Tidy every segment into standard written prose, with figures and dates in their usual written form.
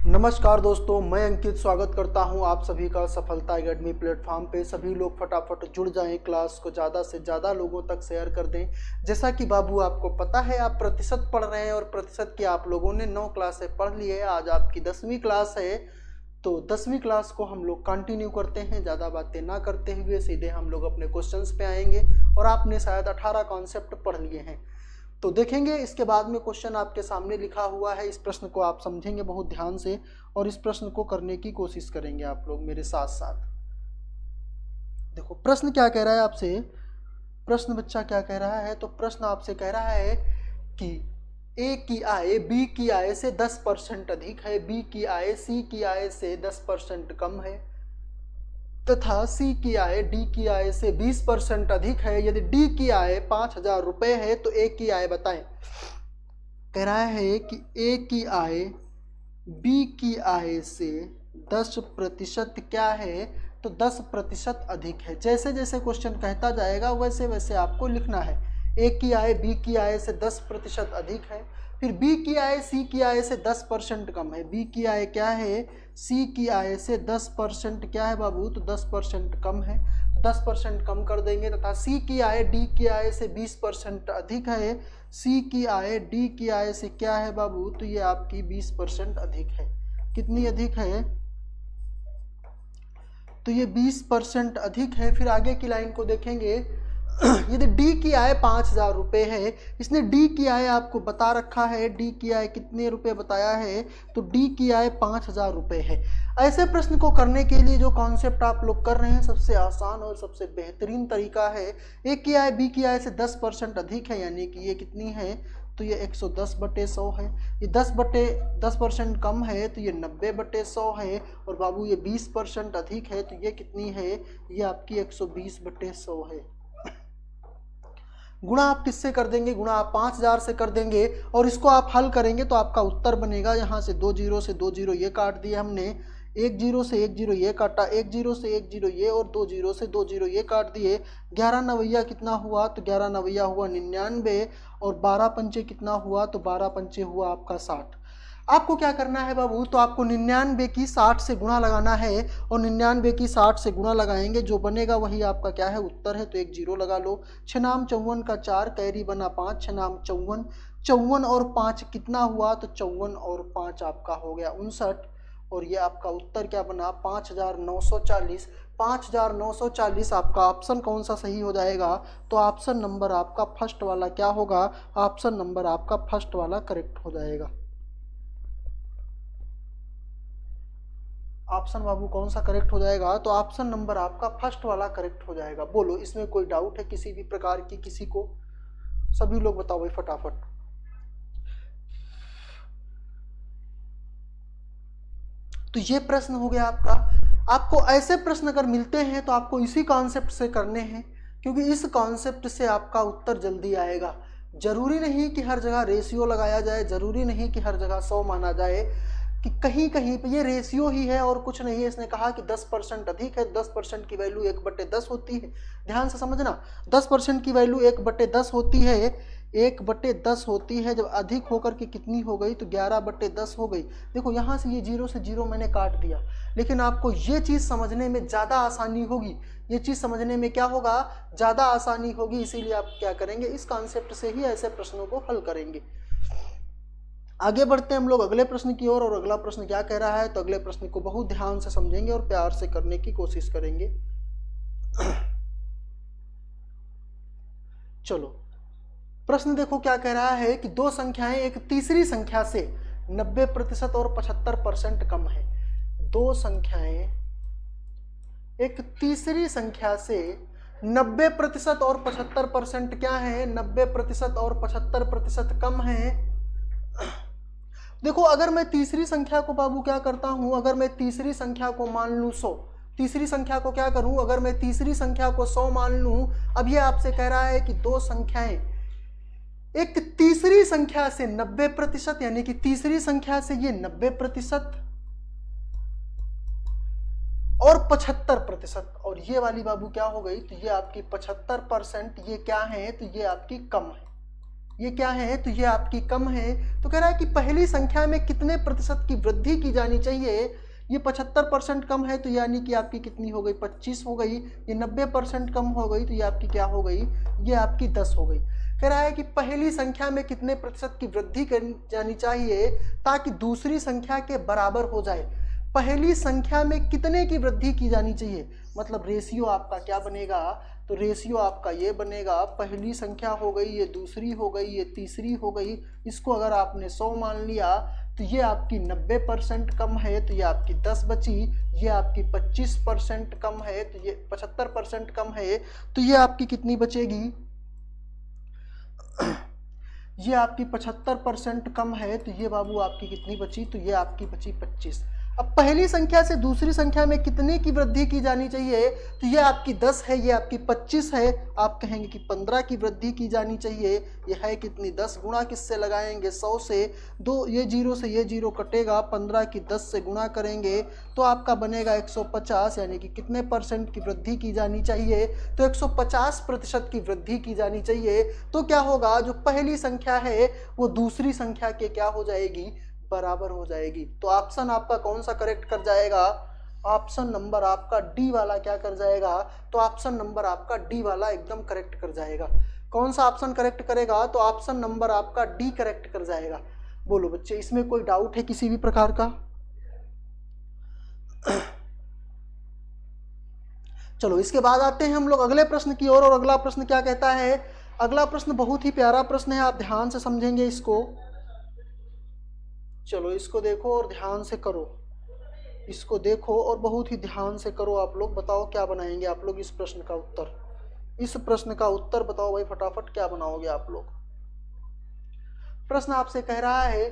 नमस्कार दोस्तों, मैं अंकित स्वागत करता हूं आप सभी का सफलता एकेडमी प्लेटफॉर्म पे। सभी लोग फटाफट जुड़ जाएं, क्लास को ज़्यादा से ज़्यादा लोगों तक शेयर कर दें। जैसा कि बाबू आपको पता है, आप प्रतिशत पढ़ रहे हैं और प्रतिशत की आप लोगों ने 9 क्लासें पढ़ ली है। आज आपकी 10वीं क्लास है, तो 10वीं क्लास को हम लोग कंटिन्यू करते हैं। ज़्यादा बातें ना करते हुए सीधे हम लोग अपने क्वेश्चंस पे आएंगे। और आपने शायद 18 कॉन्सेप्ट पढ़ लिए हैं, तो देखेंगे इसके बाद में क्वेश्चन आपके सामने लिखा हुआ है। इस प्रश्न को आप समझेंगे बहुत ध्यान से और इस प्रश्न को करने की कोशिश करेंगे आप लोग मेरे साथ साथ। देखो प्रश्न क्या कह रहा है आपसे। प्रश्न बच्चा क्या कह रहा है, तो प्रश्न आपसे कह रहा है कि ए की आय बी की आय से 10% अधिक है, बी की आय सी की आय से 10% कम है तथा सी की आय डी की आय से 20% अधिक है। यदि डी की आय 5,000 रुपये है तो ए की आय बताएं। कह रहा है कि ए की आय बी की आय से 10% क्या है, तो 10% अधिक है। जैसे जैसे क्वेश्चन कहता जाएगा वैसे वैसे आपको लिखना है। ए की आय बी की आय से 10% अधिक है, फिर बी की आय सी की आय से 10% कम है। बी की आय क्या है, सी की आय से 10% क्या है बाबू, तो 10% कम है, तो 10% कम कर देंगे। तथा सी की आय डी की आय से 20% अधिक है। सी की आय डी की आय से क्या है बाबू, तो ये आपकी 20% अधिक है। कितनी अधिक है, तो ये 20% अधिक है। फिर आगे की लाइन को देखेंगे। यदि डी की आय 5,000 रुपये है, इसने डी की आय आपको बता रखा है, डी की आय कितने रुपए बताया है, तो डी की आय 5,000 रुपये है। ऐसे प्रश्न को करने के लिए जो कॉन्सेप्ट आप लोग कर रहे हैं, सबसे आसान और सबसे बेहतरीन तरीका है। ए की आय बी की आय से 10% अधिक है, यानी कि ये कितनी है, तो ये 110/100 है। ये 10% कम है, तो ये 90/100 है। और बाबू ये 20% अधिक है, तो ये कितनी है, ये आपकी 120/100 है। गुणा आप किससे कर देंगे, गुणा आप 5,000 से कर देंगे और इसको आप हल करेंगे तो आपका उत्तर बनेगा। यहाँ से 2 जीरो से 2 जीरो ये काट दिए हमने, 1 जीरो से 1 जीरो ये काटा, 1 जीरो से 1 जीरो ये, और 2 जीरो से 2 जीरो ये काट दिए। 11 नवैया कितना हुआ, तो 11 नवैया हुआ 99, और 12 पंचे कितना हुआ, तो 12 पंचे हुआ आपका 60। आपको क्या करना है बाबू, तो आपको 99 की 60 से गुणा लगाना है, और 99 की 60 से गुणा लगाएंगे, जो बनेगा वही आपका क्या है, उत्तर है। तो एक जीरो लगा लो। 6 नाम 54 का 4, कैरी बना 5, 6 नाम 54, 54 और 5 कितना हुआ, तो 54 और 5 आपका हो गया 59, और ये आपका उत्तर क्या बना, 5,940। 5,940 आपका ऑप्शन कौन सा सही हो जाएगा, तो ऑप्शन नंबर आपका फर्स्ट वाला क्या होगा, ऑप्शन नंबर आपका फर्स्ट वाला करेक्ट हो जाएगा। ऑप्शन बाबू कौन सा करेक्ट हो जाएगा, तो ऑप्शन नंबर आपका फर्स्ट वाला करेक्ट हो जाएगा। बोलो इसमें कोई डाउट है किसी भी प्रकार की, किसी को? सभी लोग बताओ भाई फटाफट। तो ये प्रश्न हो गया आपका। आपको ऐसे प्रश्न अगर मिलते हैं तो आपको इसी कॉन्सेप्ट से करने हैं, क्योंकि इस कॉन्सेप्ट से आपका उत्तर जल्दी आएगा। जरूरी नहीं कि हर जगह रेशियो लगाया जाए, जरूरी नहीं कि हर जगह 100 माना जाए, कि कहीं कहीं पे ये रेशियो ही है और कुछ नहीं है। इसने कहा कि 10% अधिक है, 10% की वैल्यू 1/10 होती है। ध्यान से समझना, 10% की वैल्यू 1/10 होती है, 1/10 होती है। जब अधिक होकर के कितनी हो गई, तो 11/10 हो गई। देखो यहाँ से ये जीरो से जीरो मैंने काट दिया, लेकिन आपको ये चीज़ समझने में ज़्यादा आसानी होगी। ये चीज़ समझने में क्या होगा, ज़्यादा आसानी होगी। इसीलिए आप क्या करेंगे, इस कॉन्सेप्ट से ही ऐसे प्रश्नों को हल करेंगे। आगे बढ़ते हैं हम लोग अगले प्रश्न की ओर। और अगला प्रश्न क्या कह रहा है, तो अगले प्रश्न को बहुत ध्यान से समझेंगे और प्यार से करने की कोशिश करेंगे। चलो प्रश्न देखो क्या कह रहा है कि दो संख्याएं एक तीसरी संख्या से 90% और 75% कम है। दो संख्याएं एक तीसरी संख्या से 90% और 75% क्या है, 90% और 75% कम है। देखो अगर मैं तीसरी संख्या को बाबू क्या करता हूं, अगर मैं तीसरी संख्या को मान लूं 100, तीसरी संख्या को क्या करूं, अगर मैं तीसरी संख्या को 100 मान लूं। अब ये आपसे कह रहा है कि दो संख्याएं एक तीसरी संख्या से 90%, यानी कि तीसरी संख्या से ये 90% और 75%, और ये वाली बाबू क्या हो गई, तो ये आपकी 75%, ये क्या है, तो ये आपकी कम है। ये क्या है, तो ये आपकी कम है। तो कह रहा है कि पहली संख्या में कितने प्रतिशत की वृद्धि की जानी चाहिए। ये 75% कम है, तो यानी कि आपकी कितनी हो गई, 25 हो गई। ये 90% कम हो गई, तो ये आपकी क्या हो गई, ये आपकी 10 हो गई। कह रहा है कि पहली संख्या में कितने प्रतिशत की वृद्धि कर जानी चाहिए ताकि दूसरी संख्या के बराबर हो जाए। पहली संख्या में कितने की वृद्धि की जानी चाहिए, मतलब रेशियो आपका क्या बनेगा, तो रेशियो आपका ये बनेगा, पहली संख्या हो गई, ये दूसरी हो गई, ये तीसरी हो गई। इसको अगर आपने 100 मान लिया तो ये आपकी 90% कम है, तो ये आपकी 10 बची। ये आपकी 25% कम है, तो ये 75% कम है, तो ये आपकी कितनी बचेगी, ये आपकी 75% कम है, तो ये बाबू आपकी कितनी बची, तो ये आपकी बची 25। अब पहली संख्या से दूसरी संख्या में कितने की वृद्धि की जानी चाहिए, तो ये आपकी 10 है, ये आपकी 25 है। आप कहेंगे कि 15 की वृद्धि की जानी चाहिए। ये है कितनी, 10 गुणा किससे लगाएंगे, 100 से। दो ये जीरो से ये जीरो कटेगा, 15 की 10 से गुणा करेंगे तो आपका बनेगा 150, यानी कि कितने परसेंट की वृद्धि की जानी चाहिए, तो 150% की वृद्धि की जानी चाहिए। तो क्या होगा, जो पहली संख्या है वो दूसरी संख्या के क्या हो जाएगी, बराबर हो जाएगी। तो ऑप्शन आपका कौन सा करेक्ट कर जाएगा, ऑप्शन नंबर आपका डी वाला क्या कर जाएगा, तो ऑप्शन नंबर आपका डी वाला एकदम करेक्ट कर जाएगा। कौन सा ऑप्शन करेक्ट करेगा, तो ऑप्शन नंबर आपका डी करेक्ट कर जाएगा। बोलो बच्चे, इसमें कोई डाउट है किसी भी प्रकार का। चलो इसके बाद आते हैं हम लोग अगले प्रश्न की ओर। और अगला प्रश्न क्या कहता है, अगला प्रश्न बहुत ही प्यारा प्रश्न है, आप ध्यान से समझेंगे इसको। चलो इसको देखो और ध्यान से करो, इसको देखो और बहुत ही ध्यान से करो। आप लोग बताओ क्या बनाएंगे आप लोग इस प्रश्न का उत्तर, इस प्रश्न का उत्तर बताओ भाई फटाफट, क्या बनाओगे आप लोग। प्रश्न आपसे कह रहा है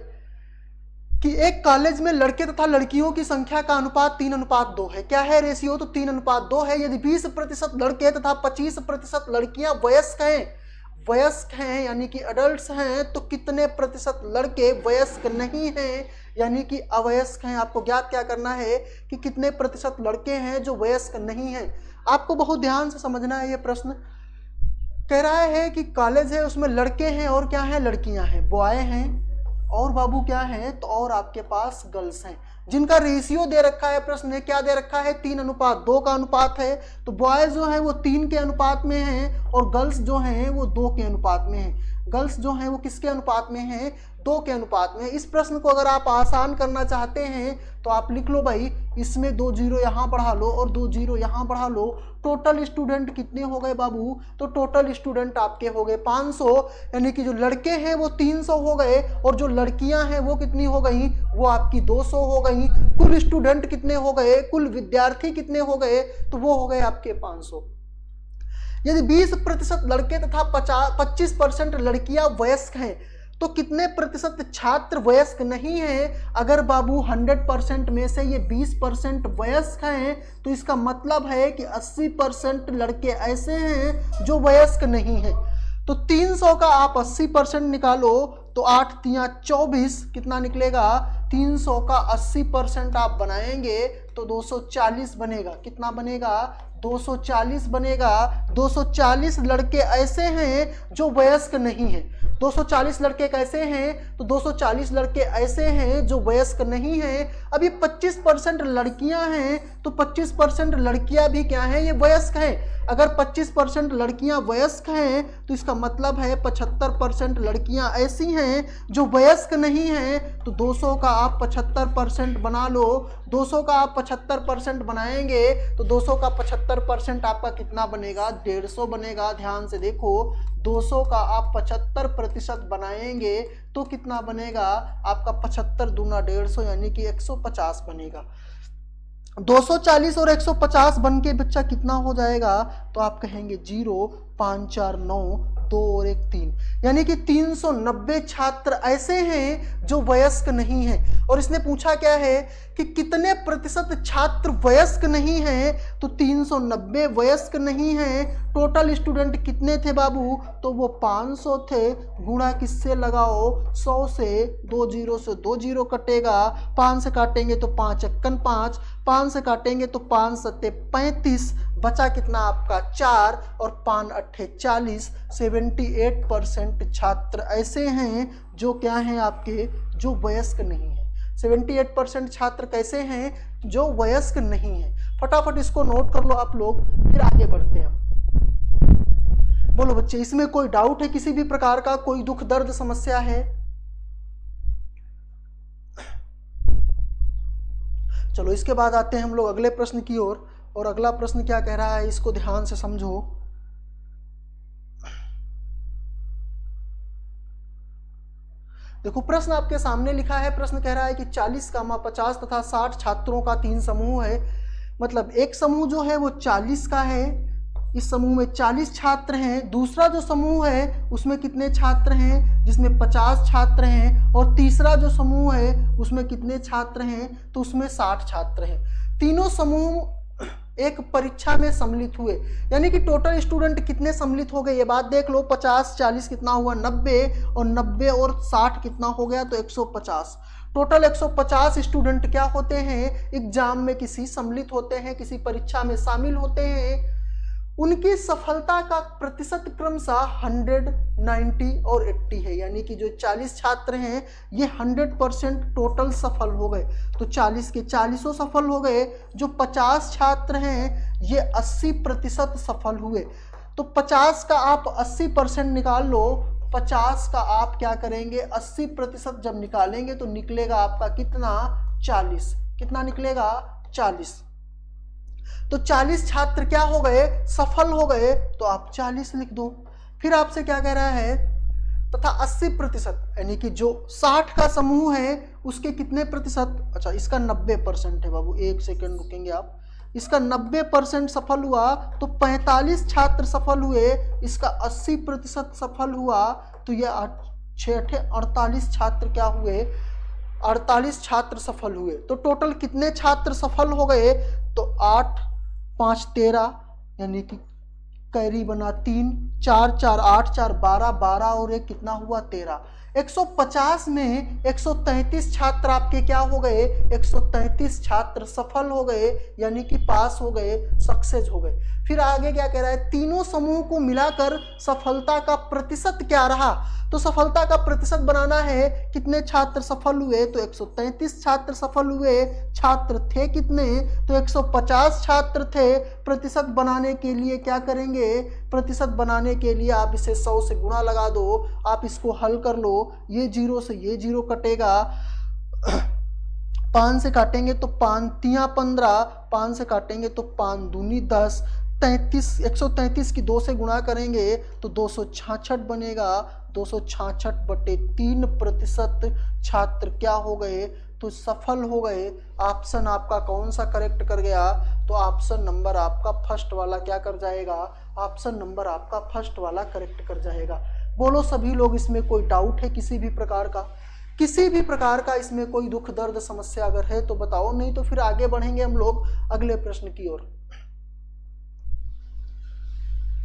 कि एक कॉलेज में लड़के तथा लड़कियों की संख्या का अनुपात 3:2 है। क्या है रेशियो, तो 3:2 है। यदि 20% लड़के तथा 25% लड़कियां वयस्क हैं यानी कि अडल्ट्स हैं, तो कितने प्रतिशत लड़के वयस्क नहीं हैं यानी कि अवयस्क हैं। आपको ज्ञात क्या करना है कि कितने प्रतिशत लड़के हैं जो वयस्क नहीं हैं। आपको बहुत ध्यान से समझना है। ये प्रश्न कह रहा है कि कॉलेज है, उसमें लड़के हैं और क्या है, लड़कियां हैं, बॉय हैं और बाबू क्या है, तो और आपके पास गर्ल्स हैं, जिनका रेशियो दे रखा है। प्रश्न में क्या दे रखा है, 3:2 का अनुपात है। तो बॉयज जो है वो 3 के अनुपात में हैं और गर्ल्स जो हैं वो 2 के अनुपात में हैं। गर्ल्स जो हैं वो किसके अनुपात में हैं, 2 के अनुपात में। इस प्रश्न को अगर आप आसान करना चाहते हैं तो आप लिख लो भाई, इसमें 2 जीरो यहाँ बढ़ा लो और 2 जीरो यहाँ बढ़ा लो। टोटल स्टूडेंट कितने हो गए बाबू, तो टोटल स्टूडेंट आपके हो गए 500, यानी कि जो लड़के हैं वो 300 हो गए और जो लड़कियां हैं वो कितनी हो गई, वो आपकी 200 हो गई। कुल स्टूडेंट कितने हो गए, कुल विद्यार्थी कितने हो गए, तो वो हो गए आपके 500। यदि 20% लड़के तथा 25% लड़कियां वयस्क हैं, तो कितने प्रतिशत छात्र वयस्क नहीं हैं। अगर बाबू 100% में से ये 20% वयस्क हैं, तो इसका मतलब है कि 80% लड़के ऐसे हैं जो वयस्क नहीं हैं। तो 300 का आप 80% निकालो तो 8 तिया 24 कितना निकलेगा, 300 का 80% आप बनाएंगे तो 240 बनेगा। कितना बनेगा, 240 बनेगा। 240 लड़के ऐसे हैं जो वयस्क नहीं हैं। 240 लड़के कैसे हैं, तो 240 लड़के ऐसे हैं जो वयस्क नहीं हैं। अभी 25% लड़कियां हैं, तो 25% लड़कियां भी क्या हैं, ये वयस्क हैं। अगर 25% लड़कियां वयस्क हैं तो इसका मतलब है 75% लड़कियां ऐसी हैं जो वयस्क नहीं हैं। तो 200 का आप 75% बना लो। 200 का आप 75% बनाएंगे तो 200 का 75% आपका कितना बनेगा, 150 बनेगा। ध्यान से देखो, 200 का आप 75% बनाएंगे तो कितना बनेगा आपका, 75 दूना 150 यानी कि 150 बनेगा। 240 और 150 बन के बच्चा कितना हो जाएगा, तो आप कहेंगे 0 5 4 9 2 और 1 3, यानी कि 390 छात्र ऐसे हैं जो वयस्क नहीं हैं। और इसने पूछा क्या है कि कितने प्रतिशत छात्र वयस्क नहीं हैं, तो 390 वयस्क नहीं हैं। टोटल स्टूडेंट कितने थे बाबू, तो वो 500 थे। गुणा किससे लगाओ, 100 से। 2 जीरो से 2 जीरो कटेगा, 5 से काटेंगे तो 5 × 5, 5 से काटेंगे तो 5 × 7 = 35। बचा कितना आपका 4 और 5 अट्ठे 40। 78% छात्र ऐसे हैं जो क्या हैं आपके, जो वयस्क नहीं है। 78% छात्र कैसे हैं, जो वयस्क नहीं है। फटाफट इसको नोट कर लो आप लोग, फिर आगे बढ़ते हैं। बोलो बच्चे, इसमें कोई डाउट है किसी भी प्रकार का, कोई दुख दर्द समस्या है? चलो इसके बाद आते हैं हम लोग अगले प्रश्न की ओर। और अगला प्रश्न क्या कह रहा है, इसको ध्यान से समझो। देखो प्रश्न आपके सामने लिखा है। प्रश्न कह रहा है कि 40, 50 तथा 60 छात्रों का 3 समूह है। मतलब एक समूह जो है वो 40 का है, इस समूह में 40 छात्र हैं। दूसरा जो समूह है उसमें कितने छात्र हैं, जिसमें 50 छात्र हैं। और तीसरा जो समूह है उसमें कितने छात्र हैं, तो उसमें 60 छात्र हैं। तीनों समूह एक परीक्षा में सम्मिलित हुए, यानी कि टोटल स्टूडेंट कितने सम्मिलित हो गए, ये बात देख लो। 50 40 कितना हुआ, 90, और 90 और 60 कितना हो गया, तो 150। टोटल 150 स्टूडेंट क्या होते हैं, एग्जाम में किसी सम्मिलित होते हैं, किसी परीक्षा में शामिल होते हैं। उनकी सफलता का प्रतिशत क्रमशः 100, 90 और 80 है, यानी कि जो 40 छात्र हैं ये 100% टोटल सफल हो गए, तो 40 के 40 सफल हो गए। जो 50 छात्र हैं ये 80% सफल हुए। तो 50 का आप 80% निकाल लो, 50 का आप क्या करेंगे, 80% जब निकालेंगे तो निकलेगा आपका कितना, 40। कितना निकलेगा, 40। तो 40 छात्र क्या हो गए, सफल हो गए, तो आप 40 लिख दो। फिर आपसे क्या कह रहा है, तथा 80%, यानी कि जो 60 का समूह है उसके कितने प्रतिशत, अच्छा इसका 90% है बाबू, एक सेकेंड रुकेंगे आप। इसका 90% सफल हुआ, तो 45 छात्र सफल हुए, इसका 80% सफल हुआ, तो ये 6 48 छात्र क्या हुए, 48 छात्र सफल हुए। तो टोटल कितने छात्र सफल हो गए, तो 8 5 13, यानी कि कैरी बना 3, 4 4 8 4 12, 12 और एक कितना हुआ, 13। 150 में 133 छात्र आपके क्या हो गए, 133 छात्र सफल हो गए, यानी कि पास हो गए, सक्सेस हो गए। फिर आगे क्या कह रहा है, तीनों समूह को मिलाकर सफलता का प्रतिशत क्या रहा। तो सफलता का प्रतिशत बनाना है, कितने छात्र सफल हुए, तो 133 छात्र सफल हुए। छात्र थे कितने, तो 150 छात्र थे। प्रतिशत बनाने के लिए क्या करेंगे, प्रतिशत बनाने के लिए आप इसे 100 से गुणा लगा दो। आप इसको हल कर लो, ये 0 से ये 0 कटेगा, 5 से काटेंगे तो 5 तिया 15, 5 से काटेंगे तो 5 दूनी 10, 33, 133 की 2 से गुणा करेंगे तो 266 बनेगा। 266/3% छात्र क्या हो गए, तो सफल हो गए। ऑप्शन आपका कौन सा करेक्ट कर गया, तो ऑप्शन नंबर आपका फर्स्ट वाला क्या कर जाएगा, ऑप्शन नंबर आपका फर्स्ट वाला करेक्ट कर जाएगा। बोलो सभी लोग, इसमें कोई डाउट है किसी भी प्रकार का, किसी भी प्रकार का इसमें कोई दुख दर्द समस्या अगर है तो बताओ, नहीं तो फिर आगे बढ़ेंगे हम लोग अगले प्रश्न की ओर।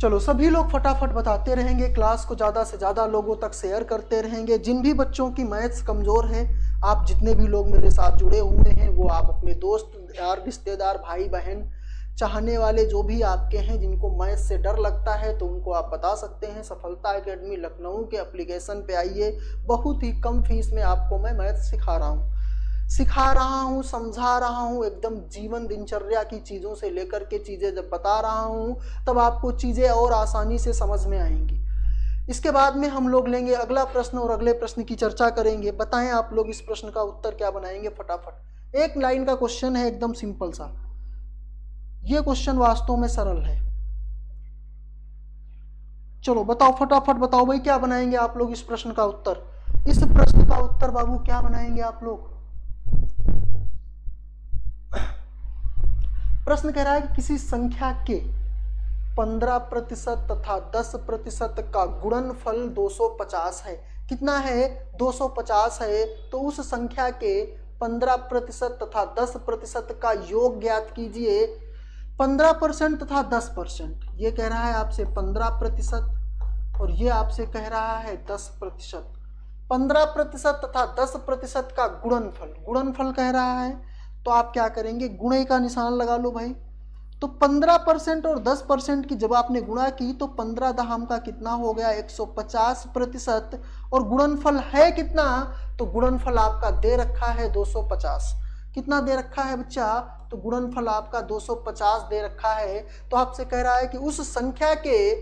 चलो सभी लोग फटाफट बताते रहेंगे, क्लास को ज़्यादा से ज़्यादा लोगों तक शेयर करते रहेंगे। जिन भी बच्चों की मैथ्स कमज़ोर है, आप जितने भी लोग मेरे साथ जुड़े हुए हैं वो आप अपने दोस्त यार रिश्तेदार भाई बहन चाहने वाले जो भी आपके हैं जिनको मैथ्स से डर लगता है तो उनको आप बता सकते हैं। सफलता एकेडमी लखनऊ के एप्लीकेशन पे आइए, बहुत ही कम फीस में आपको मैं मैथ्स सिखा रहा हूँ, समझा रहा हूँ, एकदम जीवन दिनचर्या की चीज़ों से लेकर के चीज़ें जब बता रहा हूँ तब आपको चीज़ें और आसानी से समझ में आएंगी। इसके बाद में हम लोग लेंगे अगला प्रश्न और अगले प्रश्न की चर्चा करेंगे। बताएं आप लोग इस प्रश्न का उत्तर क्या बनाएंगे फटाफट। एक लाइन का क्वेश्चन है, एकदम सिंपल सा। ये क्वेश्चन वास्तव में सरल है। चलो बताओ फटाफट, बताओ भाई क्या बनाएंगे आप लोग इस प्रश्न का उत्तर। इस प्रश्न का उत्तर बाबू क्या बनाएंगे आप लोग। प्रश्न कह रहा है कि किसी संख्या के 15% तथा 10% का गुणनफल 250 है। कितना है, 250 है। तो उस संख्या के 15% तथा 10% का योग ज्ञात कीजिए। 15% तथा 10%, ये कह रहा है आपसे 15% और ये आपसे कह रहा है 10%। 15% तथा 10% का गुणनफल कह रहा है, तो आप क्या करेंगे, गुणे का निशान लगा लो भाई। तो 15% और 10% की जब आपने गुणा की तो 15 दहाम का कितना हो गया 150%, और गुणनफल है कितना, तो गुणनफल आपका दे रखा है 250। कितना दे रखा है बच्चा, तो गुणनफल आपका 250 दे रखा है। तो आपसे कह रहा है कि उस संख्या के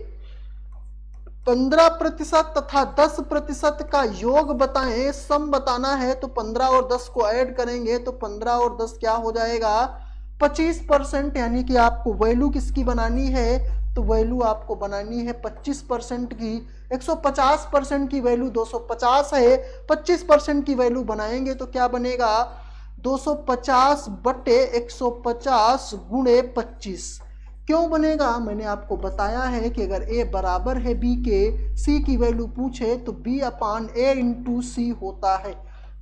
15% तथा 10% का योग बताएं, सम बताना है। तो 15 और 10 को ऐड करेंगे तो 15 और 10 क्या हो जाएगा 25%, यानी कि आपको वैल्यू किसकी बनानी है, तो वैल्यू आपको बनानी है 25% की। 150% की वैल्यू 250 है, 25% की वैल्यू बनाएंगे तो क्या बनेगा 250 बटे 150 गुणे 25। क्यों बनेगा, मैंने आपको बताया है कि अगर a बराबर है b के, c की वैल्यू पूछे तो b अपान a इंटू सी होता है।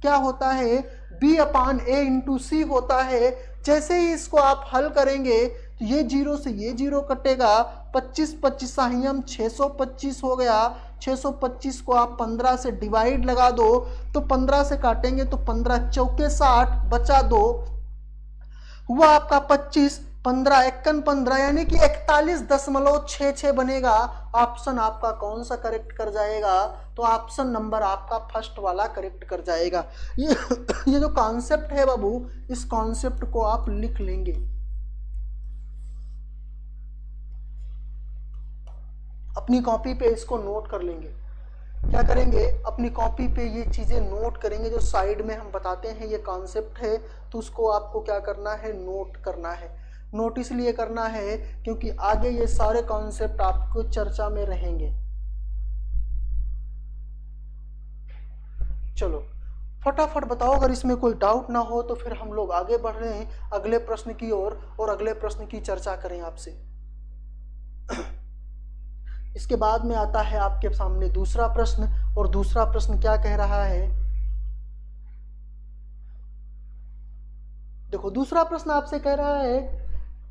क्या होता है, b अपान a इंटू सी होता है। जैसे ही इसको आप हल करेंगे तो ये जीरो से ये जीरो कटेगा, 25 25 साहियम 625 हो गया। 625 को आप 15 से डिवाइड लगा दो, तो 15 से काटेंगे तो 15 चौके 60, बचा 2, हुआ आपका 25, 15 एकन 15, यानी कि 41.66 बनेगा। ऑप्शन आपका कौन सा करेक्ट कर जाएगा, तो ऑप्शन नंबर आपका फर्स्ट वाला करेक्ट कर जाएगा। ये जो कॉन्सेप्ट है बाबू, इस कॉन्सेप्ट को आप लिख लेंगे, अपनी कॉपी पे इसको नोट कर लेंगे। क्या करेंगे, अपनी कॉपी पे ये चीजें नोट करेंगे, जो साइड में हम बताते हैं ये कॉन्सेप्ट है, तो उसको आपको क्या करना है, नोट करना है। नोट इसलिए करना है क्योंकि आगे ये सारे कॉन्सेप्ट आपको चर्चा में रहेंगे। चलो फटाफट बताओ, अगर इसमें कोई डाउट ना हो तो फिर हम लोग आगे बढ़ रहे हैं अगले प्रश्न की ओर, और अगले प्रश्न की चर्चा करें आपसे। इसके बाद में आता है आपके सामने दूसरा प्रश्न, और दूसरा प्रश्न क्या कह रहा है, देखो दूसरा प्रश्न आपसे कह रहा है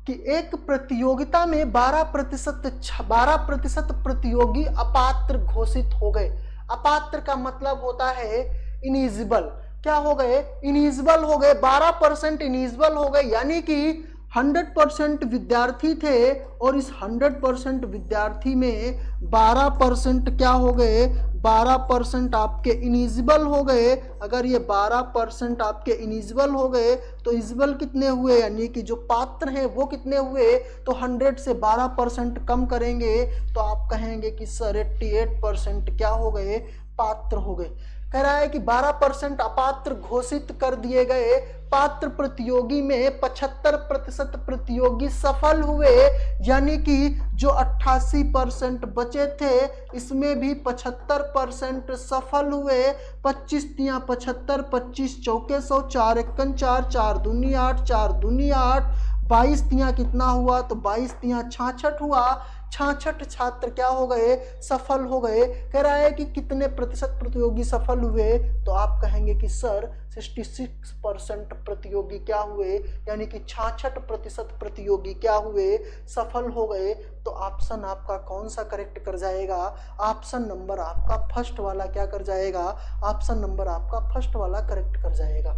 कि एक प्रतियोगिता में 12% प्रतियोगी अपात्र घोषित हो गए। अपात्र का मतलब होता है इनिजिबल। क्या हो गए, इनिजिबल हो गए, 12% इनिजिबल हो गए, यानी कि 100% विद्यार्थी थे, और इस 100% विद्यार्थी में 12% क्या हो गए, 12% आपके इनिजिबल हो गए। अगर ये 12% आपके इनिजिबल हो गए तो इजिबल कितने हुए, यानी कि जो पात्र हैं वो कितने हुए, तो 100 से 12% कम करेंगे तो आप कहेंगे कि सर 88% क्या हो गए, पात्र हो गए। कह रहा है कि 12% अपात्र घोषित कर दिए गए। पात्र प्रतियोगी में 75% प्रतियोगी सफल हुए, यानी कि जो 88% बचे थे इसमें भी 75% सफल हुए। 25 तिया 75, 25 चौके 100, 4 एकन 4, 4 दूनी 8, 4 दूनी 8, 22 तिया कितना हुआ, तो 22 तिया 66 हुआ। 66 छात्र क्या हो गए, सफल हो गए। कह रहा है कि कितने प्रतिशत प्रतियोगी सफल हुए, तो आप कहेंगे कि सर 66% प्रतियोगी क्या हुए, यानी कि 66% प्रतियोगी क्या हुए, सफल हो गए। तो ऑप्शन आपका कौन सा करेक्ट कर जाएगा, ऑप्शन नंबर आपका फर्स्ट वाला क्या कर जाएगा, ऑप्शन नंबर आपका फर्स्ट वाला करेक्ट कर जाएगा।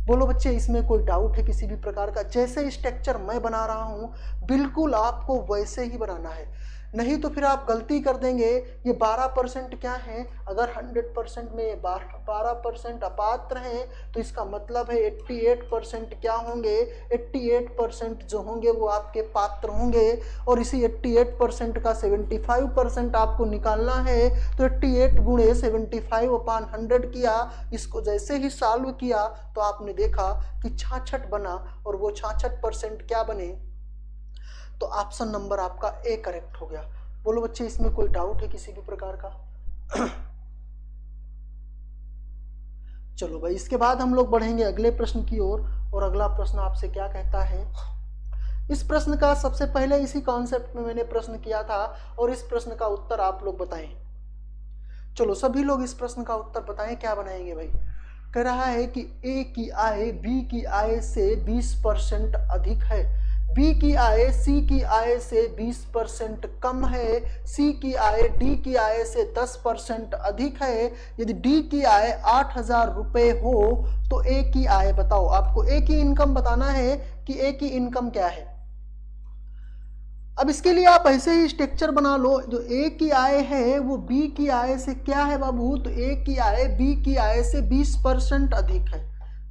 बोलो बच्चे, इसमें कोई डाउट है किसी भी प्रकार का? जैसे स्ट्रक्चर मैं बना रहा हूं बिल्कुल आपको वैसे ही बनाना है, नहीं तो फिर आप गलती कर देंगे। ये 12% क्या है, अगर 100% में ये 12% अपात्र हैं तो इसका मतलब है 88% क्या होंगे, 88% जो होंगे वो आपके पात्र होंगे। और इसी 88% का 75% आपको निकालना है, तो 88 गुणे 75 अपान 100 किया। इसको जैसे ही सॉल्व किया तो आपने देखा कि 66 बना, और वो 66% क्या बने, तो ऑप्शन नंबर आपका ए करेक्ट हो गया। बोलो बच्चे, इसमें कोई डाउट है किसी भी प्रकार का? चलो भाई, इसके बाद हम लोग बढ़ेंगे अगले प्रश्न की ओर, और अगला प्रश्न आपसे क्या कहता है। इस प्रश्न का सबसे पहले इसी कॉन्सेप्ट में मैंने प्रश्न किया था, और इस प्रश्न का उत्तर आप लोग बताएं। चलो सभी लोग इस प्रश्न का उत्तर बताएं, क्या बनाएंगे भाई। कह रहा है कि ए की आय बी की आय से 20% अधिक है, बी की आय सी की आय से 20% कम है, सी की आय डी की आय से 10% अधिक है। यदि डी की आय 8,000 रुपये हो तो ए की आय बताओ। आपको ए की इनकम बताना है कि ए की इनकम क्या है। अब इसके लिए आप ऐसे ही स्ट्रक्चर बना लो, जो ए की आय है वो बी की आय से क्या है बाबू, तो ए की आय बी की आय से 20% अधिक है।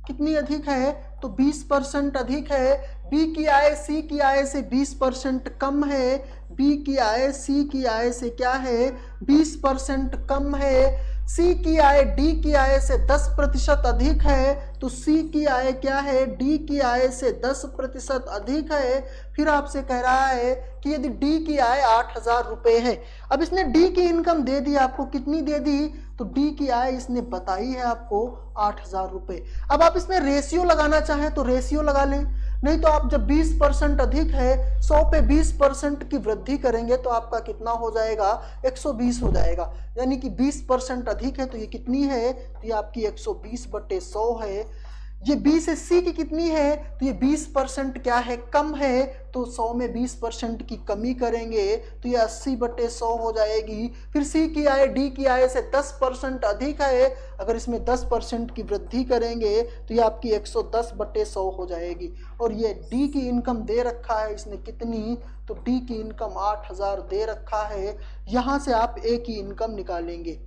कितनी अधिक है, तो 20% अधिक है। बी की आय सी की आय से 20% कम है। बी की आय सी की आय से क्या है, 20% कम है। सी की आय डी की आय से 10% अधिक है, तो सी की आय क्या है, डी की आय से 10% अधिक है। फिर आपसे कह रहा है कि यदि डी की आय 8,000 रुपए है। अब इसने डी की इनकम दे दी आपको, कितनी दे दी, तो डी की आय इसने बताई है आपको 8,000 रुपए। अब आप इसमें रेशियो लगाना चाहें तो रेशियो लगा लें, नहीं तो आप जब 20% अधिक है, 100 पे 20% की वृद्धि करेंगे तो आपका कितना हो जाएगा, 120 हो जाएगा। यानी कि 20% अधिक है तो ये कितनी है, तो ये आपकी 120/100 है। ये बी से सी की कितनी है, तो ये 20% क्या है, कम है, तो 100 में 20% की कमी करेंगे तो ये 80/100 हो जाएगी। फिर सी की आय डी की आय से 10% अधिक है, अगर इसमें 10% की वृद्धि करेंगे तो ये आपकी 110/100 हो जाएगी। और ये डी की इनकम दे रखा है इसने कितनी, तो डी की इनकम 8,000 दे रखा है। यहां से आप ए की इनकम निकालेंगे।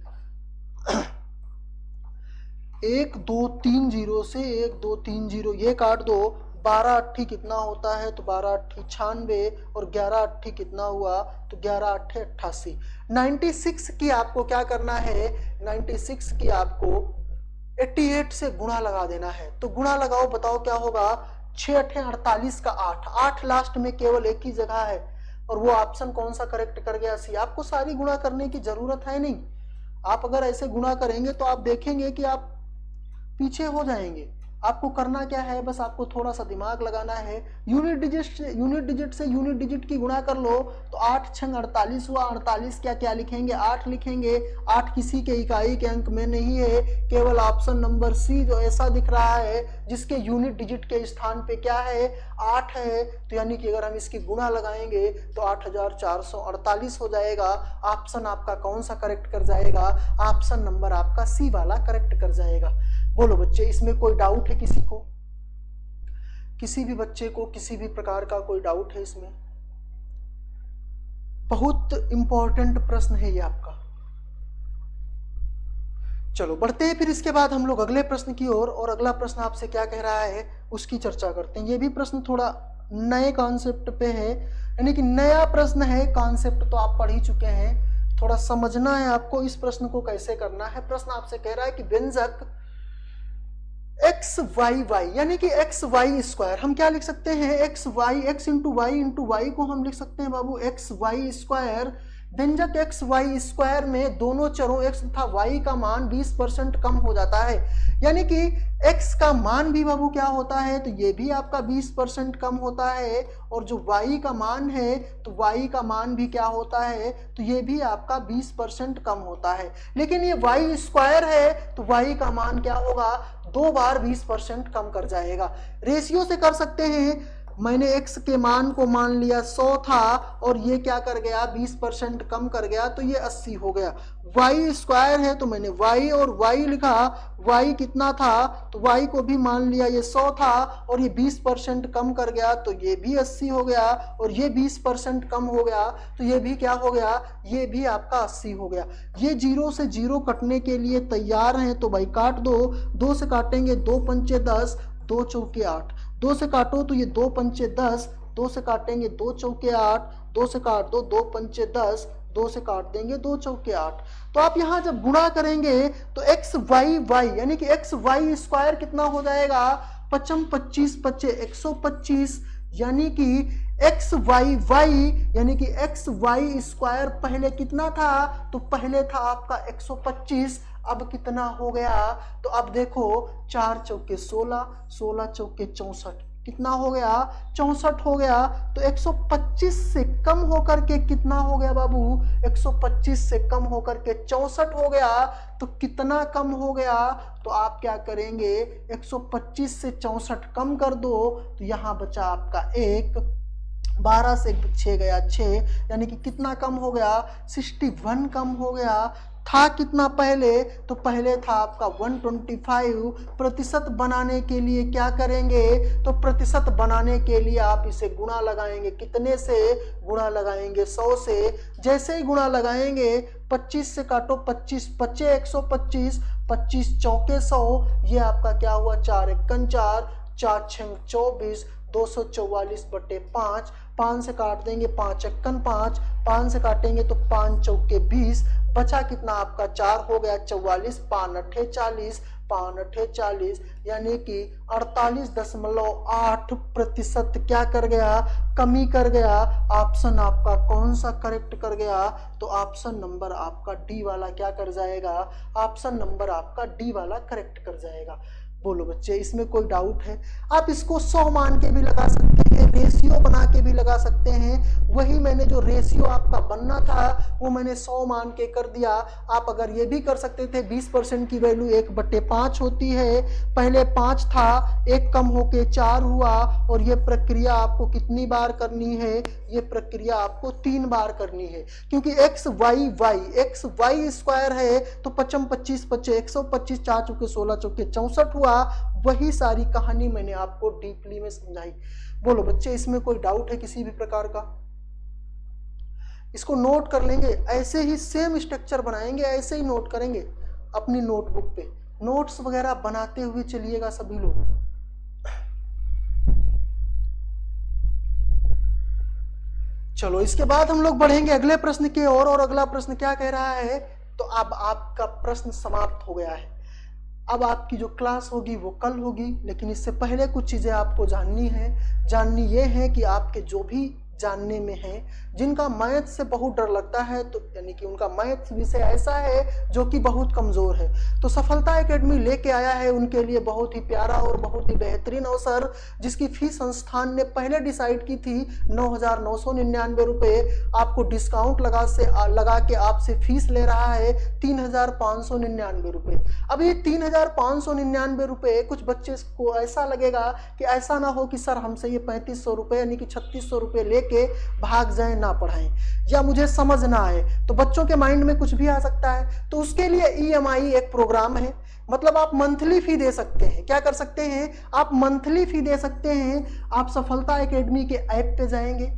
1 2 3 0 से 1 2 3 0 ये काट दो, 12 8 कितना होता है, तो 12 8 96 और 11 8 कितना हुआ, तो 11 8 88। 96 की आपको क्या करना है, 96 की आपको 88 से गुणा लगा देना है। तो गुणा लगाओ, बताओ क्या होगा, 6 8 48 का 8 लास्ट में केवल एक ही जगह है, और वो ऑप्शन कौन सा करेक्ट कर गया, सी। आपको सारी गुणा करने की जरूरत है नहीं। आप अगर ऐसे गुणा करेंगे तो आप देखेंगे कि आप पीछे हो जाएंगे। आपको करना क्या है, बस आपको थोड़ा सा दिमाग लगाना है। यूनिट डिजिट से यूनिट डिजिट की गुणा कर लो, तो 8 6 48 हुआ। 48 क्या क्या लिखेंगे, 8 लिखेंगे। 8 किसी के इकाई के अंक में नहीं है, केवल ऑप्शन नंबर सी जो ऐसा दिख रहा है जिसके यूनिट डिजिट के स्थान पे क्या है, 8 है। तो यानी कि अगर हम इसकी गुणा लगाएंगे तो 8,448 हो जाएगा। ऑप्शन आपका कौन सा करेक्ट कर जाएगा, ऑप्शन नंबर आपका सी वाला करेक्ट कर जाएगा। बोलो बच्चे, इसमें कोई डाउट है किसी को, किसी भी बच्चे को किसी भी प्रकार का कोई डाउट है इसमें? बहुत इंपॉर्टेंट प्रश्न है ये आपका। चलो बढ़ते हैं फिर इसके बाद हम लोग अगले प्रश्न की ओर, और अगला प्रश्न आपसे क्या कह रहा है उसकी चर्चा करते हैं। ये भी प्रश्न थोड़ा नए कॉन्सेप्ट पे है, यानी कि नया प्रश्न है। कॉन्सेप्ट तो आप पढ़ ही चुके हैं, थोड़ा समझना है आपको इस प्रश्न को कैसे करना है। प्रश्न आपसे कह रहा है कि व्यंजक एक्स वाई वाई, यानी कि एक्स वाई स्क्वायर, हम क्या लिख सकते हैं, x y, x into y को हम लिख सकते हैं बाबू एक्स वाई स्क्वायर। व्यंजक एक्स वाई स्क्वायर में दोनों चरों एक्स तथा वाई का मान 20% कम हो जाता है। यानी कि एक्स का मान भी बाबू क्या होता है, तो ये भी आपका 20% कम होता है। और जो वाई का मान है, तो वाई का मान भी क्या होता है, तो ये भी आपका 20% कम होता है। लेकिन ये वाई स्क्वायर है तो वाई का मान क्या होगा, 2 बार 20% कम कर जाएगा। रेशियो से कर सकते हैं। मैंने x के मान को मान लिया 100 था, और ये क्या कर गया, 20% कम कर गया, तो ये 80 हो गया। y स्क्वायर है तो मैंने y और y लिखा। y कितना था, तो y को भी मान लिया ये 100 था, और ये 20% कम कर गया तो ये भी 80 हो गया, और ये 20% कम हो गया तो ये भी क्या हो गया, ये भी आपका 80 हो गया। ये 0 से 0 कटने के लिए तैयार हैं, तो भाई काट दो। 2 से काटेंगे 2 पंचे 10, 2 चौके 8। 2 से काटो तो ये 2 पंचे 10, 2 से काटेंगे 2 चौके 8, 2 से काट दो 2 पंचे 10, 2 से काट देंगे 2 चौके 8। तो आप यहां जब गुणा करेंगे तो एक्स वाई वाई, यानी कि एक्स वाई स्क्वायर कितना हो जाएगा, 55 25 पच्चे 125, यानी कि एक्स वाई वाई, यानी कि एक्स वाई स्क्वायर पहले कितना था, तो पहले था आपका 125, अब कितना हो गया, तो अब देखो 4 चौके 16, 16 चौके 64, कितना हो गया, 64 हो गया। तो 125 से कम होकर के कितना हो गया बाबू, 125 से कम होकर के 64 हो गया। तो कितना कम हो गया, तो आप क्या करेंगे, 125 से 64 कम कर दो, तो यहां बचा आपका 1, 12 से 6 गया 6, यानी कि कितना कम हो गया, 61 कम हो गया। था कितना पहले, तो पहले था आपका 125। बनाने के लिए क्या करेंगे, तो प्रतिशत बनाने के लिए आप इसे गुणा लगाएंगे, कितने से गुणा लगाएंगे, 100 से। जैसे ही गुणा लगाएंगे 25 से काटो 25, बचे 125, 25 चौके 100, ये आपका क्या हुआ 4 एकन 4, 4 छंग 24, 244/5। 5 से काट देंगे 5 एकन 5, 5 से काटेंगे तो 5 चौके 20, बचा कितना आपका 4 हो गया 44, 5 अट्ठे 40, 5 अट्ठे 40, यानी कि 48.8% क्या कर गया, कमी कर गया। ऑप्शन आपका कौन सा करेक्ट कर गया, तो ऑप्शन नंबर आपका डी वाला क्या कर जाएगा, ऑप्शन नंबर आपका डी वाला करेक्ट कर जाएगा। बोलो बच्चे, इसमें कोई डाउट है? आप इसको 100 मान के भी लगा सकते हैं, रेशियो बना के भी लगा सकते हैं। वही मैंने जो रेशियो आपका बनना था वो मैंने 100 मान के कर दिया। आप अगर ये भी कर सकते थे 20% की वैल्यू 1/5 होती है, पहले 5 था, 1 कम होके 4 हुआ, और ये प्रक्रिया आपको कितनी बार करनी है, ये प्रक्रिया आपको 3 बार करनी है, क्योंकि x y स्क्वायर है तो 55 25 बचे 125, 4 चौके 16 चौके 64 हुआ। वही सारी कहानी मैंने आपको डीपली में समझाई। बोलो बच्चे, इसमें कोई डाउट है किसी भी प्रकार का? इसको नोट कर लेंगे, ऐसे ही सेम स्ट्रक्चर बनाएंगे, ऐसे ही नोट करेंगे अपनी नोटबुक पे। नोट्स वगैरह बनाते हुए चलिएगा सभी लोग। चलो, इसके बाद हम लोग बढ़ेंगे अगले प्रश्न की ओर, और अगला प्रश्न क्या कह रहा है, तो अब आपका प्रश्न समाप्त हो गया है। अब आपकी जो क्लास होगी वो कल होगी, लेकिन इससे पहले कुछ चीजें आपको जाननी ये है कि आपके जो भी जानने में है, जिनका मैथ से बहुत डर लगता है, तो यानी कि उनका मैथ विषय ऐसा है जो कि बहुत कमजोर है, तो सफलता एकेडमी लेके आया है उनके लिए बहुत ही प्यारा और बहुत ही बेहतरीन अवसर, जिसकी फीस संस्थान ने पहले डिसाइड की थी 9,999 रुपये। आपको डिस्काउंट लगा के आपसे फीस ले रहा है 3,599 रुपये। अब ये 3,599 रुपये कुछ बच्चे को ऐसा लगेगा कि ऐसा ना हो कि सर हमसे ये 3500 रुपये यानी कि 3600 रुपये लेके भाग जाए, ना पढ़ाएं, या मुझे समझ ना आए, तो बच्चों के माइंड में कुछ भी आ सकता है। तो उसके लिए ईएमआई एक प्रोग्राम है, मतलब आप मंथली फी दे सकते हैं। क्या कर सकते हैं, आप मंथली फी दे सकते हैं। आप सफलता एकेडमी के ऐप पे जाएंगे,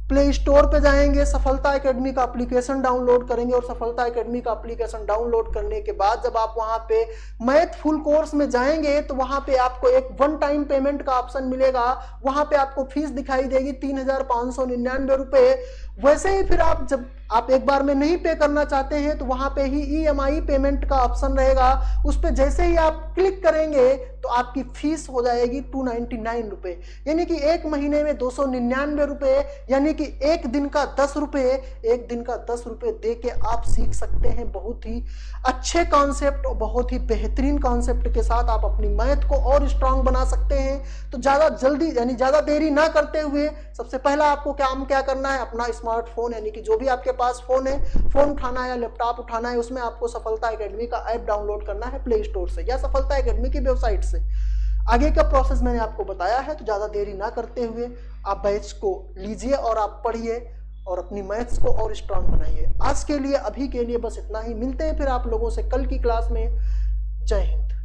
प्ले स्टोर पे जाएंगे, सफलता एकेडमी का एप्लीकेशन डाउनलोड करेंगे, और सफलता एकेडमी का एप्लीकेशन डाउनलोड करने के बाद जब आप वहां पे मैथ फुल कोर्स में जाएंगे तो वहां पे आपको एक 1 टाइम पेमेंट का ऑप्शन मिलेगा। वहां पे आपको फीस दिखाई देगी 3,599 रुपये। वैसे ही फिर आप जब आप एक बार में नहीं पे करना चाहते हैं तो वहां पे ही ईएमआई पेमेंट का ऑप्शन रहेगा, उस पर जैसे ही आप क्लिक करेंगे तो आपकी फीस हो जाएगी 299 रुपये, यानी कि एक महीने में 299 रुपये, यानी कि एक दिन का 10 रुपये, एक दिन का 10 रुपये दे के आप सीख सकते हैं। बहुत ही अच्छे कॉन्सेप्ट और बहुत ही बेहतरीन कॉन्सेप्ट के साथ आप अपनी मैथ को और स्ट्रांग बना सकते हैं। तो ज्यादा जल्दी यानी ज्यादा देरी ना करते हुए सबसे पहला आपको काम क्या करना है, अपना स्मार्टफोन यानी कि जो भी आपके पास फोन है, फोन उठाना है या लैपटॉप उठाना है, उसमें आपको सफलता एकेडमी का ऐप डाउनलोड करना है प्ले स्टोर से या सफलता एकेडमी की वेबसाइट से। आगे का प्रोसेस मैंने आपको बताया है, तो ज्यादा देरी ना करते हुए आप बैच को लीजिए और आप पढ़िए और अपनी मैथ्स को और स्ट्रांग बनाइए। आज के लिए अभी के लिए बस इतना ही, मिलते हैं फिर आप लोगों से कल की क्लास में। जय हिंद।